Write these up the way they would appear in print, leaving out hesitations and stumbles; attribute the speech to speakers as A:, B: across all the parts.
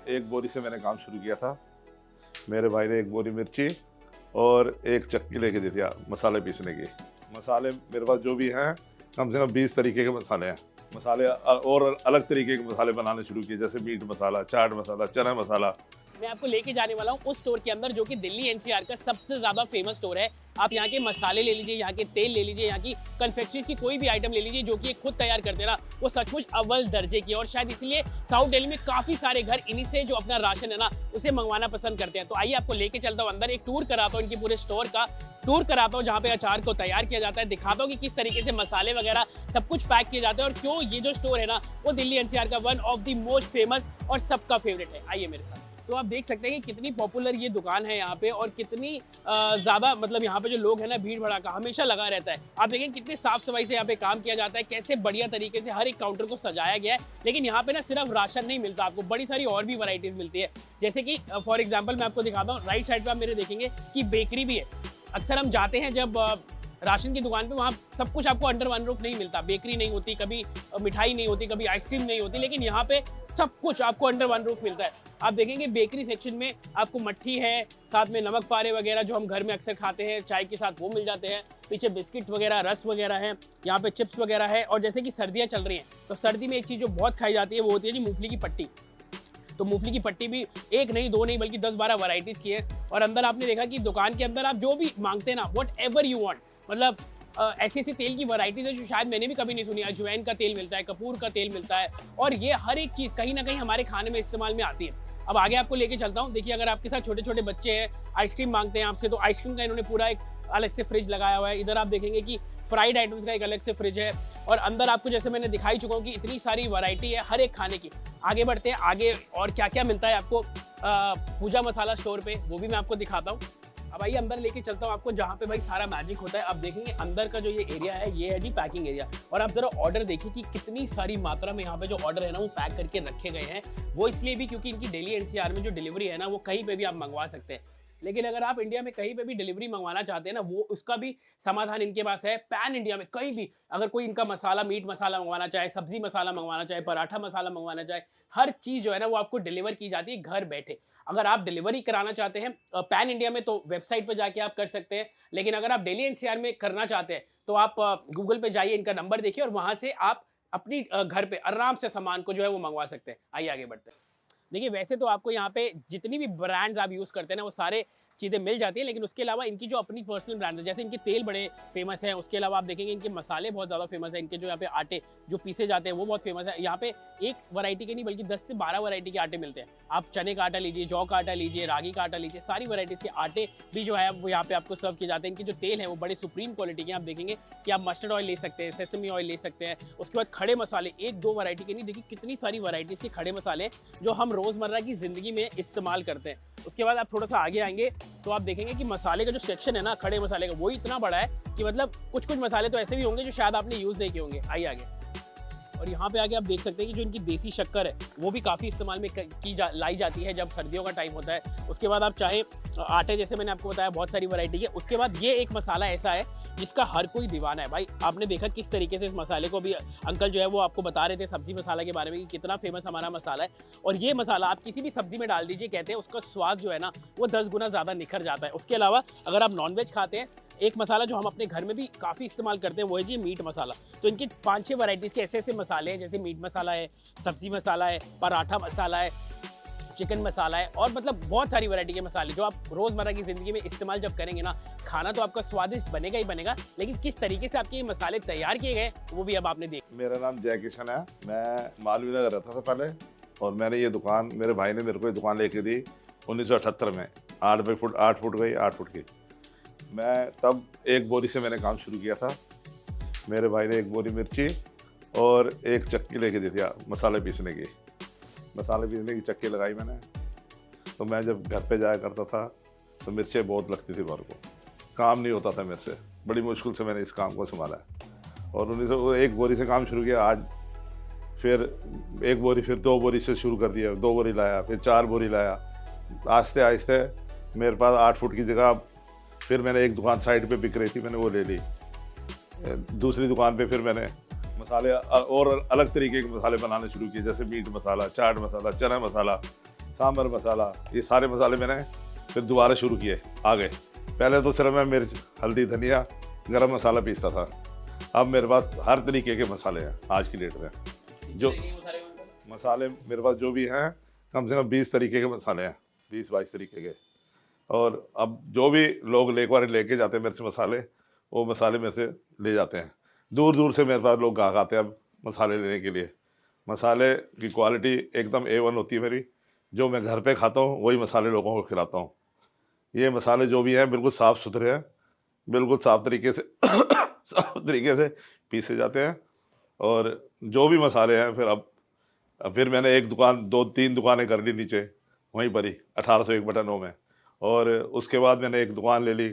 A: एक बोरी से मैंने काम शुरू किया था। मेरे भाई ने एक बोरी मिर्ची और एक चक्की लेके दी थी मसाले पीसने की। मसाले मेरे पास जो भी हैं, कम से कम 20 तरीके के मसाले हैं। मसाले और अलग तरीके के मसाले बनाने शुरू किए, जैसे मीट मसाला, चाट मसाला, चना मसाला।
B: मैं आपको लेके जाने वाला हूँ उस स्टोर के अंदर जो कि दिल्ली एनसीआर का सबसे ज़्यादा फेमस स्टोर है। आप यहाँ के मसाले ले लीजिए, यहाँ के तेल ले लीजिए, यहाँ की कन्फेक्शनरी की कोई भी आइटम ले लीजिए जो कि खुद तैयार करते हैं ना, वो सचमुच अव्वल दर्जे की। और शायद इसलिए साउथ दिल्ली में काफ़ी सारे घर इन्हीं से जो अपना राशन है ना उसे मंगवाना पसंद करते हैं। तो आइए आपको लेके चलता हूँ अंदर, एक टूर कराता हूँ, इनके पूरे स्टोर का टूर कराता हूँ जहाँ पे अचार को तैयार किया जाता है, दिखाता हूँ कि किस तरीके से मसाले वगैरह सब कुछ पैक किए जाते हैं और क्यों ये जो स्टोर है ना वो दिल्ली एनसीआर का one of the most famous और सबका फेवरेट है। आइए मेरे साथ। तो आप देख सकते हैं कि कितनी पॉपुलर ये दुकान है यहाँ पे और कितनी ज़्यादा मतलब यहाँ पे जो लोग हैं ना भीड़ भड़ाका हमेशा लगा रहता है। आप देखें कितनी साफ सफाई से यहाँ पे काम किया जाता है, कैसे बढ़िया तरीके से हर एक काउंटर को सजाया गया है। लेकिन यहाँ पे ना सिर्फ राशन नहीं मिलता, आपको बड़ी सारी और भी वैरायटीज मिलती है। जैसे कि फॉर एग्जाम्पल मैं आपको दिखाता हूँ, राइट साइड पर आप मेरे देखेंगे कि बेकरी भी है। अक्सर हम जाते हैं जब राशन की दुकान पे, वहाँ सब कुछ आपको अंडर वन रूफ नहीं मिलता। बेकरी नहीं होती, कभी मिठाई नहीं होती, कभी आइसक्रीम नहीं होती, लेकिन यहाँ पे सब कुछ आपको अंडर वन रूफ मिलता है। आप देखेंगे बेकरी सेक्शन में आपको मट्ठी है, साथ में नमक पारे वगैरह जो हम घर में अक्सर खाते हैं चाय के साथ, वो मिल जाते हैं। पीछे बिस्किट वगैरह, रस वगैरह है, यहाँ पे चिप्स वगैरह है। और जैसे कि सर्दियाँ चल रही हैं तो सर्दी में एक चीज़ जो बहुत खाई जाती है वो होती है जी मूंगफली की पट्टी। तो मूंगफली की पट्टी भी एक नहीं, दो नहीं, बल्कि 10-12 वैरायटीज़ की है। और अंदर आपने देखा कि दुकान के अंदर आप जो भी मांगते हैं ना, वट एवर यू वांट, मतलब ऐसी ऐसी तेल की वैरायटीज है जो शायद मैंने भी कभी नहीं सुनी। अजवाइन का तेल मिलता है, कपूर का तेल मिलता है, और ये हर एक चीज़ कहीं ना कहीं हमारे खाने में इस्तेमाल में आती है। अब आगे आपको लेके चलता हूँ। देखिए, अगर आपके साथ छोटे छोटे बच्चे हैं, आइसक्रीम मांगते हैं आपसे, तो आइसक्रीम का इन्होंने पूरा एक अलग से फ्रिज लगाया हुआ है। इधर आप देखेंगे कि फ्राइड आइटम्स का एक अलग से फ्रिज है। और अंदर आपको जैसे मैंने दिखाई चुका हूँ कि इतनी सारी वैरायटी है हर एक खाने की। आगे बढ़ते हैं, आगे और क्या क्या मिलता है आपको पूजा मसाला स्टोर पे, वो भी मैं आपको दिखाता हूँ। अब आइए अंदर लेके चलता हूँ आपको, जहाँ पे भाई सारा मैजिक होता है। अब देखेंगे अंदर का जो ये एरिया है, ये है जी पैकिंग एरिया। और आप जरा ऑर्डर देखिए कि कितनी सारी मात्रा में यहाँ पे जो ऑर्डर है ना वो पैक करके रखे गए हैं। वो इसलिए भी क्योंकि इनकी दिल्ली एनसीआर में जो डिलीवरी है ना वो कहीं पे भी आप मंगवा सकते हैं। लेकिन अगर आप इंडिया में कहीं पे भी डिलीवरी मंगवाना चाहते हैं ना, वो उसका भी समाधान इनके पास है। पैन इंडिया में कहीं भी अगर कोई इनका मसाला, मीट मसाला मंगवाना चाहे, सब्जी मसाला मंगवाना चाहे, पराठा मसाला मंगवाना चाहे, हर चीज़ जो है ना वो आपको डिलीवर की जाती है घर बैठे। अगर आप डिलीवरी कराना चाहते हैं पैन इंडिया में तो वेबसाइट पर जाके आप कर सकते हैं। लेकिन अगर आप दिल्ली एनसीआर में करना चाहते हैं तो आप गूगल पे जाइए, इनका नंबर देखिए और वहाँ से आप अपनी घर पे आराम से सामान को जो है वो मंगवा सकते हैं। आइए आगे बढ़ते हैं। देखिए, वैसे तो आपको यहाँ पे जितनी भी ब्रांड्स आप यूज़ करते हैं ना वो सारे चीज़ें मिल जाती हैं, लेकिन उसके अलावा इनकी जो अपनी पर्सनल ब्रांड है, जैसे इनके तेल बड़े फेमस हैं। उसके अलावा आप देखेंगे इनके मसाले बहुत ज़्यादा फेमस है। इनके जो यहाँ पे आटे जो पीसे जाते हैं वो बहुत फेमस है। यहाँ पे एक वैरायटी के नहीं बल्कि 10 से 12 वैरायटी के आटे मिलते हैं। आप चने का आटा लीजिए, जौ का आटा लीजिए, रागी का आटा लीजिए, सारी वैराइटीज़ के आटे भी जो है वो यहाँ पे आपको सर्व किए जाते हैं। इनके जो तेल है वो बड़े सुप्रीम क्वालिटी के। आप देखेंगे कि आप मस्टर्ड ऑयल ले सकते हैं, सेसमी ऑयल ले सकते हैं। उसके बाद खड़े मसाले, एक दो वैरायटी के नहीं, देखिए कितनी सारी वैराइटीज़ के खड़े मसाले जो हम रोज़मर्रा की ज़िंदगी में इस्तेमाल करते हैं। उसके बाद आप थोड़ा सा आगे आएंगे तो आप देखेंगे कि मसाले का जो सेक्शन है ना खड़े मसाले का, वो इतना बड़ा है कि मतलब कुछ कुछ मसाले तो ऐसे भी होंगे जो शायद आपने यूज़ नहीं किए होंगे। आइए आगे। और यहाँ पे आगे आप देख सकते हैं कि जो इनकी देसी शक्कर है वो भी काफ़ी इस्तेमाल में लाई जाती है जब सर्दियों का टाइम होता है। उसके बाद आप चाहे आटे, जैसे मैंने आपको बताया बहुत सारी वैरायटी है। उसके बाद ये एक मसाला ऐसा है जिसका हर कोई दीवाना है भाई। आपने देखा किस तरीके से इस मसाले को भी अंकल जो है वो आपको बता रहे थे सब्जी मसाला के बारे में कि कितना फेमस हमारा मसाला है। और ये मसाला आप किसी भी सब्जी में डाल दीजिए, कहते हैं उसका स्वाद जो है ना वो 10 गुना ज़्यादा निखर जाता है। उसके अलावा अगर आप नॉनवेज खाते हैं, एक मसाला जो हम अपने घर में भी काफ़ी इस्तेमाल करते हैं वो है जी मीट मसाला। तो इनकी 5-6 वैरायटीज़ के ऐसे ऐसे मसाले हैं, जैसे मीट मसाला है, सब्जी मसाला है, पराठा मसाला है, चिकन मसाला है, और मतलब बहुत सारी वैरायटी के मसाले जो आप रोज़मर्रा की ज़िंदगी में इस्तेमाल जब करेंगे ना, खाना तो आपका स्वादिष्ट बनेगा ही बनेगा। लेकिन किस तरीके से आपके ये मसाले तैयार किए गए वो भी अब आपने देख।
A: मेरा नाम जय किशन है। मैं मालवीय नगर रहता था पहले, और मैंने ये दुकान, मेरे भाई ने मेरे को ये दुकान लेके दी 1978 में। 8 फुट गई, 8 फुट की। मैं तब एक बोरी से मैंने काम शुरू किया था। मेरे भाई ने एक बोरी मिर्ची और एक चक्की लेके दी थी मसाले पीसने की। मसाले पीसने की चक्की लगाई मैंने। तो मैं जब घर पे जाया करता था तो मिर्चें बहुत लगती थी मेरे को, काम नहीं होता था मेरे से। बड़ी मुश्किल से मैंने इस काम को संभाला है और 1901 बोरी से काम शुरू किया। आज फिर एक बोरी, फिर 2 बोरी से शुरू कर दिया, 2 बोरी लाया, फिर 4 बोरी लाया। आहिस्ते आहिस्ते मेरे पास 8 फुट की जगह, फिर मैंने एक दुकान साइड पे बिक रही थी, मैंने वो ले ली। दूसरी दुकान पे फिर मैंने मसाले और अलग तरीके के मसाले बनाने शुरू किए, जैसे मीट मसाला, चाट मसाला, चना मसाला, सांभर मसाला, ये सारे मसाले मैंने फिर दोबारा शुरू किए आगे। पहले तो सिर्फ मैं मिर्च, हल्दी, धनिया, गरम मसाला पीसता था। अब मेरे पास हर तरीके के मसाले हैं आज की डेट में। जो मसाले मेरे पास जो भी हैं, कम से कम 20 तरीके के मसाले हैं, 20-22 तरीके के। और अब जो भी लोग एक बार लेके जाते हैं मेरे से मसाले, वो मसाले मेरे से ले जाते हैं। दूर दूर से मेरे पास लोग ग्राहक आते हैं अब मसाले लेने के लिए। मसाले की क्वालिटी एकदम A1 होती है मेरी। जो मैं घर पे खाता हूँ वही मसाले लोगों को खिलाता हूँ। ये मसाले जो भी हैं बिल्कुल साफ़ सुथरे हैं, बिल्कुल साफ़ तरीके से साफ तरीके से पीसे जाते हैं। और जो भी मसाले हैं फिर मैंने एक दुकान, 2-3 दुकानें कर ली नीचे वहीं पर ही 1801/9 में। और उसके बाद मैंने एक दुकान ले ली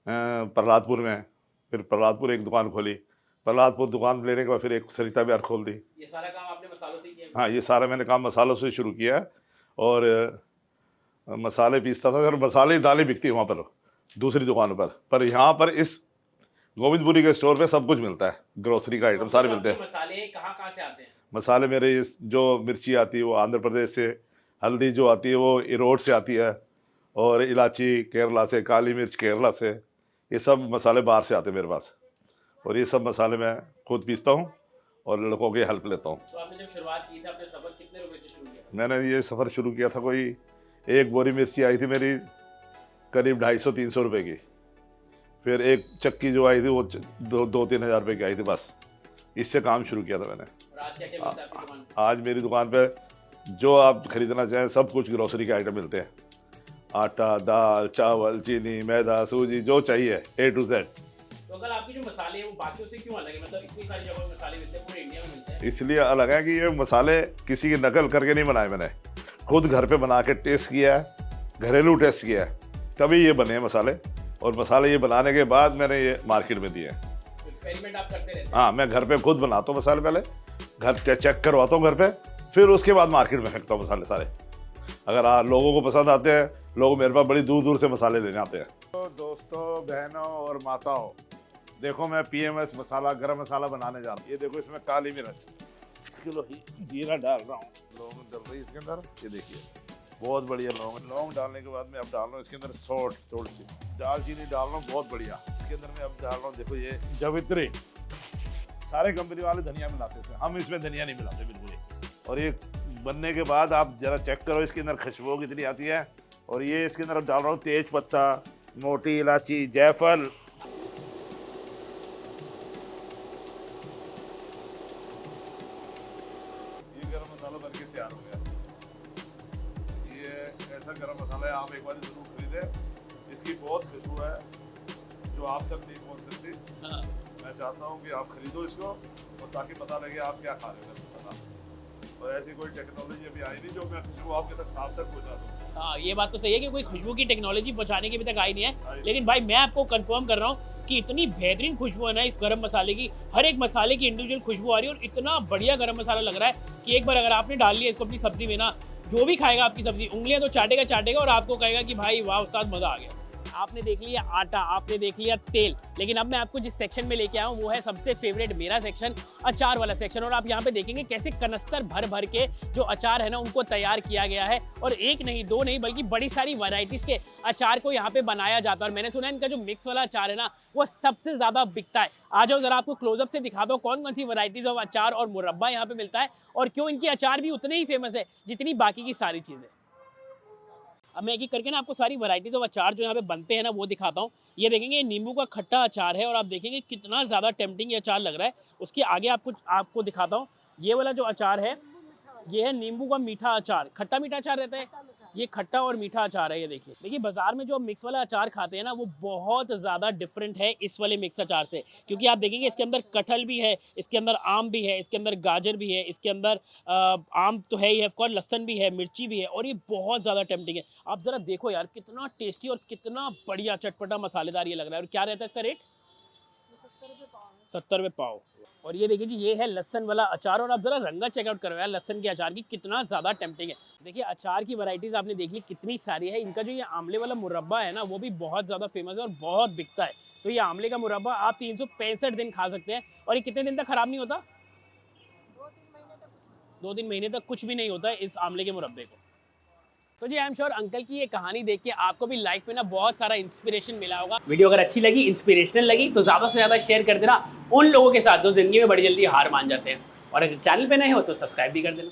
A: प्रहलादपुर में। फिर प्रहलादपुर एक दुकान खोली। प्रहलादपुर दुकान लेने के बाद फिर एक सरिता बिहार खोल दी।
B: ये सारा काम आपने मसालों से किया?
A: हाँ, ये सारा मैंने काम मसालों से शुरू किया है। और मसाले पीसता था, और मसाले दालें बिकती वहाँ पर दूसरी दुकानों पर यहाँ पर इस गोविंदपुरी के स्टोर पे सब कुछ मिलता है, ग्रोसरी का आइटम सारे मिलते हैं।
B: मसाले कहाँ से आते हैं?
A: मसाले मेरे जो मिर्ची आती है वो आंध्र प्रदेश से, हल्दी जो आती है वो इरोड से आती है, और इलायची केरला से, काली मिर्च केरला से। ये सब मसाले बाहर से आते हैं मेरे पास, और ये सब मसाले मैं खुद पीसता हूँ और लड़कों की हेल्प लेता हूँ।
B: तो आपने जब शुरुआत की थी, आपने सफ़र कितने रुपए से शुरू किया?
A: मैंने ये सफ़र शुरू किया था, कोई एक बोरी मिर्ची आई थी मेरी करीब 250-300 रुपये की। फिर एक चक्की जो आई थी वो 2-3 हज़ार रुपये की आई थी, बस इससे काम शुरू किया था मैंने।
B: और आज क्या क्या मिलता है आपकी दुकान पे?
A: आज मेरी दुकान पे जो आप खरीदना चाहें सब कुछ ग्रोसरी के आइटम मिलते हैं। आटा, दाल, चावल, चीनी, मैदा, सूजी, जो चाहिए A to Z।
B: तो अगर आपके जो मसाले हैं वो बाकियों से क्यों अलग है? मतलब इतनी सारी जगहों मसाले मिलते हैं, पूरे इंडिया में मिलते हैं।
A: इसलिए अलग है कि ये मसाले किसी की नकल करके नहीं बनाए, मैंने खुद घर पे बना के टेस्ट किया है, घरेलू टेस्ट किया है, तभी ये बने हैं मसाले। और मसाले ये बनाने के बाद मैंने ये मार्केट में दिए हैं।
B: एक्सपेरिमेंट आप करते रहते हैं?
A: हाँ, मैं घर पे खुद बनाता हूँ मसाले, पहले घर चेक करवाता हूँ घर पे, फिर उसके बाद मार्केट में फेंकता हूँ मसाले सारे। अगर लोगों को पसंद आते हैं, लोग मेरे पास बड़ी दूर दूर से मसाले लेने आते हैं। तो दोस्तों, बहनों और माताओं, देखो मैं PMS मसाला, गरम मसाला बनाने जा रहा हूँ। ये देखो, इसमें काली मिर्च, किलो जीरा डाल रहा हूँ, लौंग डल रही है इसके अंदर, ये देखिए बहुत बढ़िया लौंग डालने के बाद मैं अब डाल रहा हूँ इसके अंदर सौंठ, थोड़ी सी दालचीनी डाल रहा हूँ, बहुत बढ़िया। इसके अंदर मैं अब डाल रहा हूँ, देखो ये जवित्री, सारे कंपनी वाले धनिया मिलाते थे, हम इसमें धनिया नहीं मिलाते बिल्कुल ही। और ये बनने के बाद आप जरा चेक करो इसके अंदर खुशबू कितनी आती है। और ये इसके अंदर डाल रहा हूँ तेज पत्ता, मोटी इलायची, जायफल। ये गरम मसाला बनके तैयार हो गया। ये ऐसा गरम मसाला है, आप एक बार जरूर खरीदें, इसकी बहुत खुशबू है जो आप तक नहीं पहुंच सकती।
B: हाँ।
A: मैं चाहता हूँ कि आप खरीदो इसको, और ताकि पता लगे आप क्या खा रहे हो। पता, और ऐसी कोई टेक्नोलॉजी अभी आई नहीं जो मैं खुशबू आपके तक आप तक पहुँचा दूँ।
B: हाँ, ये बात तो सही है कि कोई खुशबू की टेक्नोलॉजी पहुंचाने की अभी तक आई नहीं है। लेकिन भाई मैं आपको कंफर्म कर रहा हूँ कि इतनी बेहतरीन खुशबू है ना इस गरम मसाले की, हर एक मसाले की इंडिविजुअल खुशबू आ रही है, और इतना बढ़िया गरम मसाला लग रहा है कि एक बार अगर आपने डाल लिया इसको अपनी सब्जी में ना, जो भी खाएगा आपकी सब्जी उंगलियां तो चाटेगा और आपको कहेगा कि भाई वाह उस्ताद, मजा आ गया। आपने देख लिया आटा, आपने देख लिया तेल, लेकिन अब मैं आपको जिस सेक्शन में लेके आया हूँ वो है सबसे फेवरेट मेरा सेक्शन, अचार वाला सेक्शन। और आप यहाँ पे देखेंगे कैसे कनस्तर भर भर के जो अचार है ना उनको तैयार किया गया है, और एक नहीं, दो नहीं, बल्कि बड़ी सारी वैरायटीज के अचार को यहाँ पे बनाया जाता है। और मैंने सुना है इनका जो मिक्स वाला अचार है ना वो सबसे ज्यादा बिकता है। आ जाओ जरा आपको क्लोजअप से दिखा दो कौन कौन सी वैरायटीज ऑफ अचार और मुरब्बा यहाँ पे मिलता है, और क्यों इनके अचार भी उतने ही फेमस है जितनी बाकी की सारी चीजें। अब मैं एक एक करके ना आपको सारी वैरायटीज ऑफ अचार जो यहाँ पे बनते हैं ना वो दिखाता हूँ। ये देखेंगे नींबू का खट्टा अचार है, और आप देखेंगे कितना ज़्यादा टेम्पटिंग ये अचार लग रहा है। उसके आगे आपको दिखाता हूँ, ये वाला जो अचार है ये है नींबू का मीठा अचार। खट्टा मीठा अचार रहता है, ये खट्टा और मीठा अचार है। ये देखिए बाजार में जो मिक्स वाला अचार खाते हैं ना वो बहुत ज़्यादा डिफरेंट है इस वाले मिक्स अचार से, क्योंकि आप देखेंगे इसके अंदर कटहल भी है, इसके अंदर आम भी है, इसके अंदर गाजर भी है, इसके अंदर आम तो है ही है, ऑफकोर्स लहसन भी है, मिर्ची भी है, और ये बहुत ज़्यादा टेम्पटिंग है। आप ज़रा देखो यार कितना टेस्टी और कितना बढ़िया चटपटा मसालेदार ये लग रहा है। और क्या रहता है इसका रेट? 70 रुपये पाव। और ये देखिए जी ये है लहसन वाला अचार, और आप जरा रंगा चेकआउट करो यार लहसन के अचार की, कितना ज़्यादा टेम्पटिंग है। देखिए अचार की वैरायटीज़ आपने देख ली कितनी सारी है। इनका जो ये आंवले वाला मुरब्बा है ना वो भी बहुत ज़्यादा फेमस है और बहुत बिकता है। तो ये आंवले का मुरब्बा आप 365 दिन खा सकते हैं, और ये कितने दिन तक ख़राब नहीं होता? 2-3 महीने तक कुछ भी नहीं होता है इस आंवले के मुरब्बे को। तो जी आई एम श्योर अंकल की ये कहानी देख के आपको भी लाइफ में ना बहुत सारा इंस्पिरेशन मिला होगा। वीडियो अगर अच्छी लगी, इंस्पिरेशनल लगी तो ज़्यादा से ज़्यादा शेयर कर देना उन लोगों के साथ जो जिंदगी में बड़ी जल्दी हार मान जाते हैं। और अगर चैनल पे नए हो तो सब्सक्राइब भी कर देना।